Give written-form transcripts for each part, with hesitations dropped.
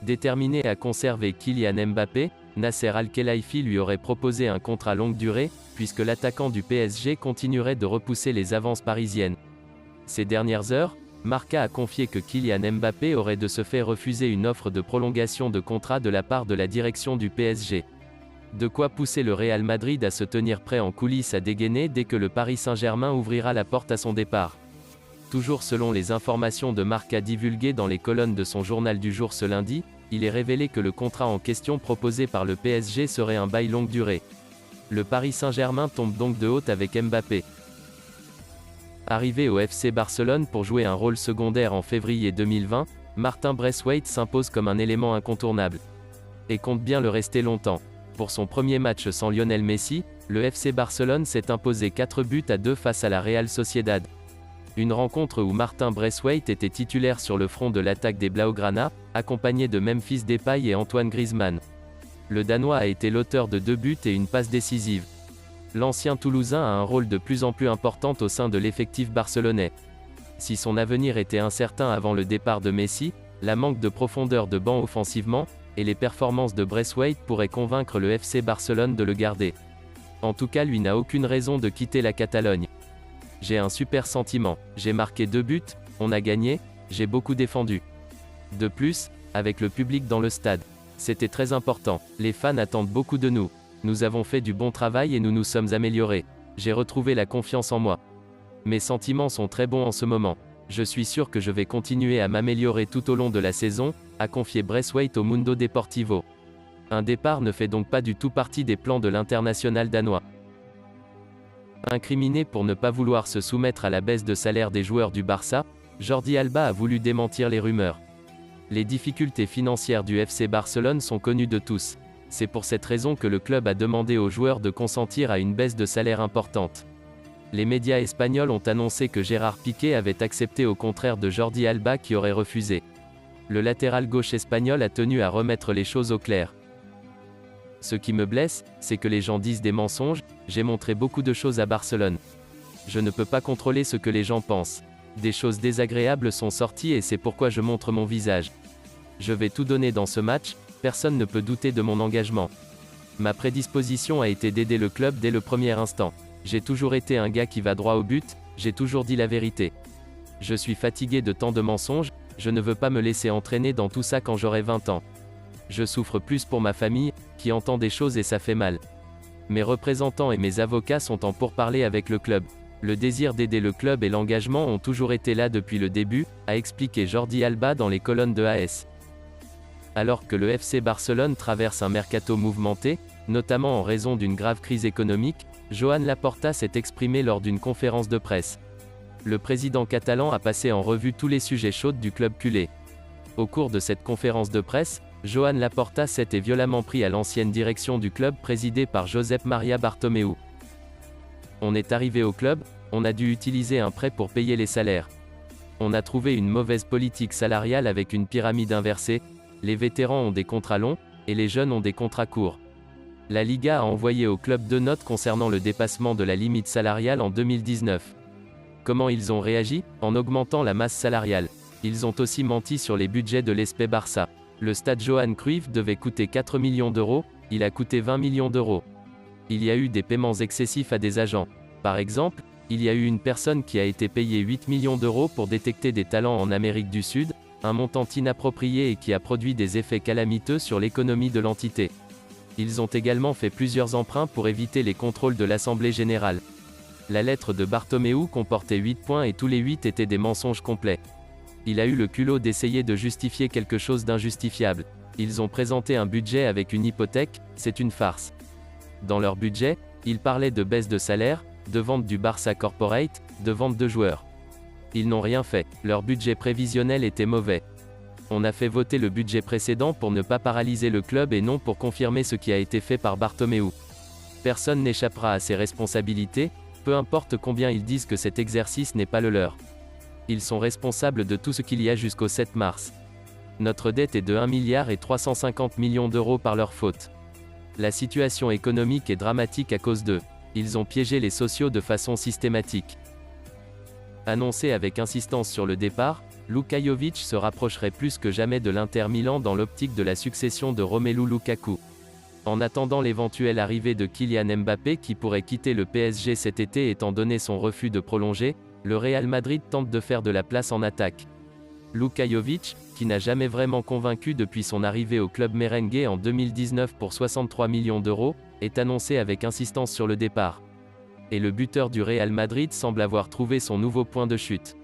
Déterminé à conserver Kylian Mbappé, Nasser Al-Khelaifi lui aurait proposé un contrat longue durée, puisque l'attaquant du PSG continuerait de repousser les avances parisiennes. Ces dernières heures, Marca a confié que Kylian Mbappé aurait de ce fait refusé une offre de prolongation de contrat de la part de la direction du PSG. De quoi pousser le Real Madrid à se tenir prêt en coulisses à dégainer dès que le Paris Saint-Germain ouvrira la porte à son départ. Toujours selon les informations de Marca divulguées dans les colonnes de son journal du jour ce lundi, il est révélé que le contrat en question proposé par le PSG serait un bail longue durée. Le Paris Saint-Germain tombe donc de haut avec Mbappé. Arrivé au FC Barcelone pour jouer un rôle secondaire en février 2020, Martin Braithwaite s'impose comme un élément incontournable. Et compte bien le rester longtemps. Pour son premier match sans Lionel Messi, le FC Barcelone s'est imposé 4-2 face à la Real Sociedad. Une rencontre où Martin Braithwaite était titulaire sur le front de l'attaque des Blaugrana, accompagné de Memphis Depay et Antoine Griezmann. Le Danois a été l'auteur de 2 buts et une passe décisive. L'ancien Toulousain a un rôle de plus en plus important au sein de l'effectif barcelonais. Si son avenir était incertain avant le départ de Messi, la manque de profondeur de banc offensivement, et les performances de Braithwaite pourraient convaincre le FC Barcelone de le garder. En tout cas, lui n'a aucune raison de quitter la Catalogne. J'ai un super sentiment, j'ai marqué 2 buts, on a gagné, j'ai beaucoup défendu. De plus, avec le public dans le stade, c'était très important, les fans attendent beaucoup de nous. Nous avons fait du bon travail et nous nous sommes améliorés. J'ai retrouvé la confiance en moi. Mes sentiments sont très bons en ce moment. Je suis sûr que je vais continuer à m'améliorer tout au long de la saison, a confié Braithwaite au Mundo Deportivo. Un départ ne fait donc pas du tout partie des plans de l'international danois. Incriminé pour ne pas vouloir se soumettre à la baisse de salaire des joueurs du Barça, Jordi Alba a voulu démentir les rumeurs. Les difficultés financières du FC Barcelone sont connues de tous. C'est pour cette raison que le club a demandé aux joueurs de consentir à une baisse de salaire importante. Les médias espagnols ont annoncé que Gérard Piqué avait accepté au contraire de Jordi Alba qui aurait refusé. Le latéral gauche espagnol a tenu à remettre les choses au clair. Ce qui me blesse, c'est que les gens disent des mensonges, j'ai montré beaucoup de choses à Barcelone. Je ne peux pas contrôler ce que les gens pensent. Des choses désagréables sont sorties et c'est pourquoi je montre mon visage. Je vais tout donner dans ce match, personne ne peut douter de mon engagement. Ma prédisposition a été d'aider le club dès le premier instant. J'ai toujours été un gars qui va droit au but, j'ai toujours dit la vérité. Je suis fatigué de tant de mensonges, je ne veux pas me laisser entraîner dans tout ça quand j'aurai 20 ans. Je souffre plus pour ma famille, qui entend des choses et ça fait mal. Mes représentants et mes avocats sont en pourparlers avec le club. Le désir d'aider le club et l'engagement ont toujours été là depuis le début, a expliqué Jordi Alba dans les colonnes de AS. Alors que le FC Barcelone traverse un mercato mouvementé, notamment en raison d'une grave crise économique, Joan Laporta s'est exprimé lors d'une conférence de presse. Le président catalan a passé en revue tous les sujets chauds du club culé. Au cours de cette conférence de presse, Joan Laporta s'était violemment pris à l'ancienne direction du club présidée par Josep Maria Bartomeu. On est arrivé au club, on a dû utiliser un prêt pour payer les salaires. On a trouvé une mauvaise politique salariale avec une pyramide inversée. Les vétérans ont des contrats longs, et les jeunes ont des contrats courts. La Liga a envoyé au club 2 notes concernant le dépassement de la limite salariale en 2019. Comment ils ont réagi? En augmentant la masse salariale. Ils ont aussi menti sur les budgets de l'Espe Barça. Le stade Johan Cruyff devait coûter 4 millions d'euros, il a coûté 20 millions d'euros. Il y a eu des paiements excessifs à des agents. Par exemple, il y a eu une personne qui a été payée 8 millions d'euros pour détecter des talents en Amérique du Sud, un montant inapproprié et qui a produit des effets calamiteux sur l'économie de l'entité. Ils ont également fait plusieurs emprunts pour éviter les contrôles de l'Assemblée générale. La lettre de Bartomeu comportait 8 points et tous les 8 étaient des mensonges complets. Il a eu le culot d'essayer de justifier quelque chose d'injustifiable. Ils ont présenté un budget avec une hypothèque, c'est une farce. Dans leur budget, ils parlaient de baisse de salaire, de vente du Barça Corporate, de vente de joueurs. Ils n'ont rien fait, leur budget prévisionnel était mauvais. On a fait voter le budget précédent pour ne pas paralyser le club et non pour confirmer ce qui a été fait par Bartomeu. Personne n'échappera à ses responsabilités, peu importe combien ils disent que cet exercice n'est pas le leur. Ils sont responsables de tout ce qu'il y a jusqu'au 7 mars. Notre dette est de 1,350 milliard d'euros par leur faute. La situation économique est dramatique à cause d'eux. Ils ont piégé les sociaux de façon systématique. Annoncé avec insistance sur le départ, Luka Jovic se rapprocherait plus que jamais de l'Inter Milan dans l'optique de la succession de Romelu Lukaku. En attendant l'éventuelle arrivée de Kylian Mbappé qui pourrait quitter le PSG cet été étant donné son refus de prolonger, le Real Madrid tente de faire de la place en attaque. Luka Jovic, qui n'a jamais vraiment convaincu depuis son arrivée au club merengue en 2019 pour 63 millions d'euros, est annoncé avec insistance sur le départ. Et le buteur du Real Madrid semble avoir trouvé son nouveau point de chute.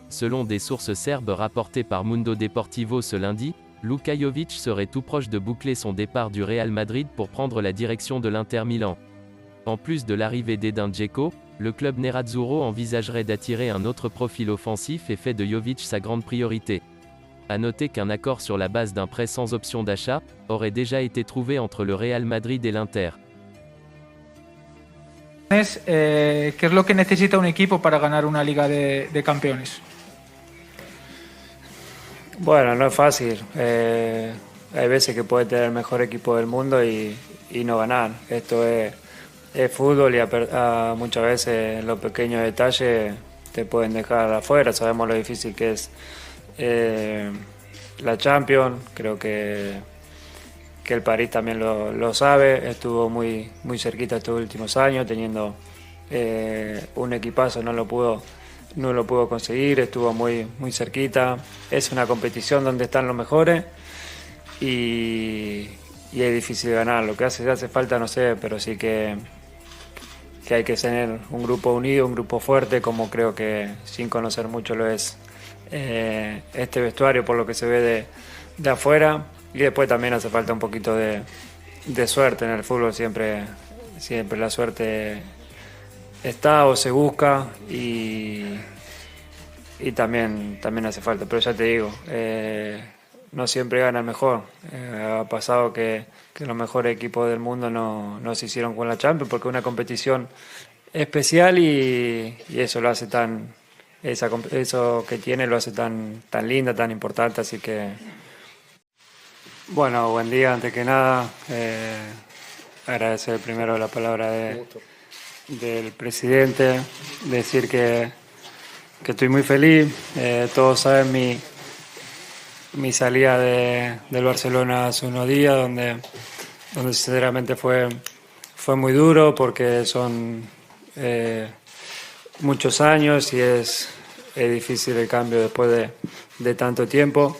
Selon des sources serbes rapportées par Mundo Deportivo ce lundi, Luka Jovic serait tout proche de boucler son départ du Real Madrid pour prendre la direction de l'Inter Milan. En plus de l'arrivée d'Edin Dzeko, le club nerazzurro envisagerait d'attirer un autre profil offensif et fait de Jovic sa grande priorité. À noter qu'un accord sur la base d'un prêt sans option d'achat aurait déjà été trouvé entre le Real Madrid et l'Inter. ¿Qué es lo que necesita un equipo para ganar una Liga de Campeones? Bueno, no es fácil. Hay veces que puede tener el mejor equipo del mundo y no ganar. Esto es fútbol y muchas veces los pequeños detalles te pueden dejar afuera. Sabemos lo difícil que es la Champions. Creo que el París también lo sabe. Estuvo muy cerquita estos últimos años, teniendo un equipazo, no lo pudo conseguir, estuvo muy cerquita. Es una competición donde están los mejores y es difícil ganar. Lo que hace falta, no sé, pero sí que hay que tener un grupo unido, un grupo fuerte, como creo que sin conocer mucho lo es este vestuario por lo que se ve de afuera. Y después también hace falta un poquito de suerte en el fútbol, siempre la suerte está o se busca y también hace falta, pero ya te digo, no siempre gana el mejor. Ha pasado que los mejores equipos del mundo no se hicieron con la Champions porque es una competición especial y eso lo hace eso que tiene lo hace tan linda, tan importante, así que bueno, buen día antes que nada. Agradecer primero la palabra del presidente, decir que estoy muy feliz. Todos saben mi salida del Barcelona hace unos días, donde sinceramente fue muy duro porque son muchos años y es difícil el cambio después de tanto tiempo,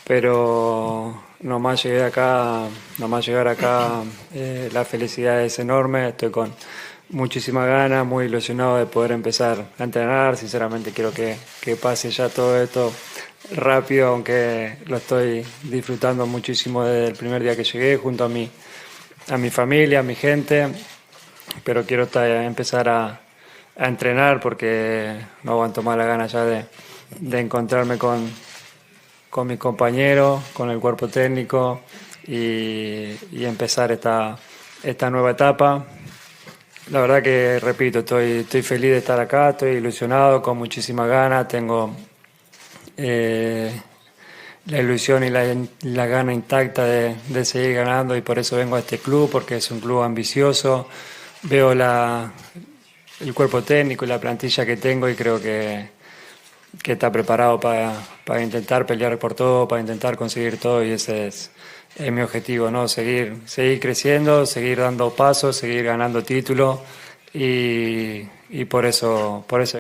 pero nomás llegar acá la felicidad es enorme. Estoy con muchísimas ganas, muy ilusionado de poder empezar a entrenar. Sinceramente quiero que pase ya todo esto rápido, aunque lo estoy disfrutando muchísimo desde el primer día que llegué, junto a mi familia, a mi gente, pero quiero empezar a entrenar porque no aguanto más la gana ya de encontrarme con mis compañeros, con el cuerpo técnico y empezar esta nueva etapa. La verdad que, repito, estoy feliz de estar acá, estoy ilusionado, con muchísimas ganas, tengo la ilusión y la gana intacta de seguir ganando y por eso vengo a este club, porque es un club ambicioso. Veo el cuerpo técnico y la plantilla que tengo y creo que está preparado para intentar pelear por todo, para intentar conseguir todo, y ese es mi objetivo, ¿no? Seguir creciendo, seguir dando pasos, seguir ganando títulos y por eso